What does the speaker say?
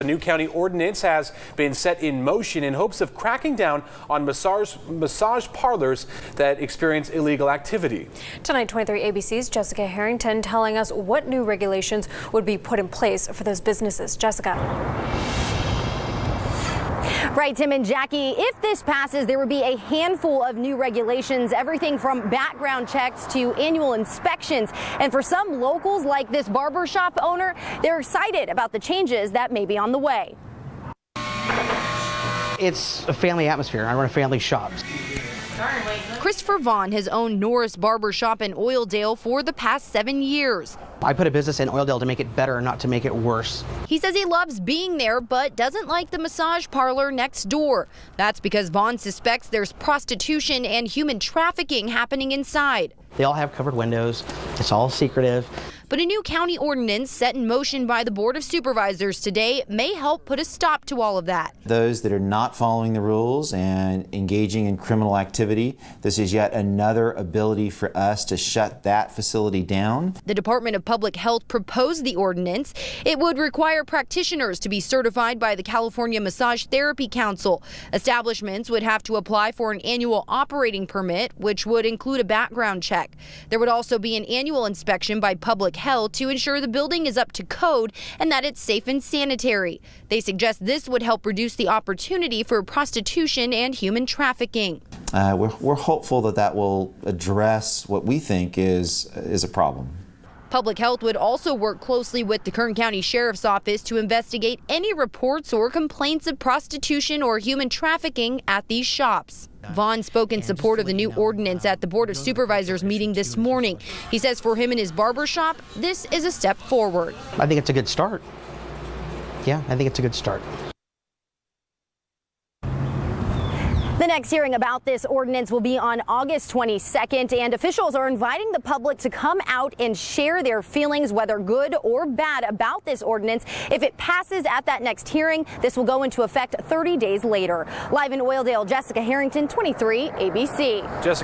A new county ordinance has been set in motion in hopes of cracking down on massage parlors that experience illegal activity. Tonight, 23 ABC's Jessica Harrington telling us what new regulations would be put in place for those businesses. Jessica. Right, Tim and Jackie, if this passes, there would be a handful of new regulations, everything from background checks to annual inspections. And for some locals like this barbershop owner, they're excited about the changes that may be on the way. It's a family atmosphere. I run a family shop. Christopher Vaughn has owned Norris Barbershop in Oildale for the past 7 years. I put a business in Oildale to make it better, not to make it worse. He says he loves being there, but doesn't like the massage parlor next door. That's because Vaughn suspects there's prostitution and human trafficking happening inside. They all have covered windows. It's all secretive. But a new county ordinance set in motion by the Board of Supervisors today may help put a stop to all of that. Those that are not following the rules and engaging in criminal activity, this is yet another ability for us to shut that facility down. The Department of Public Health proposed the ordinance. It would require practitioners to be certified by the California Massage Therapy Council. Establishments would have to apply for an annual operating permit, which would include a background check. There would also be an annual inspection by Public Health to ensure the building is up to code and that it's safe and sanitary. They suggest this would help reduce the opportunity for prostitution and human trafficking. We're hopeful that that will address what we think is a problem. Public Health would also work closely with the Kern County Sheriff's Office to investigate any reports or complaints of prostitution or human trafficking at these shops. Vaughn spoke in support of the new ordinance at the Board of Supervisors meeting this morning. He says for him and his barbershop, this is a step forward. I think it's a good start. Yeah, I think it's a good start. The next hearing about this ordinance will be on August 22nd, and officials are inviting the public to come out and share their feelings, whether good or bad, about this ordinance. If it passes at that next hearing, this will go into effect 30 days later. Live in Oildale, Jessica Harrington, 23 ABC. Jessica.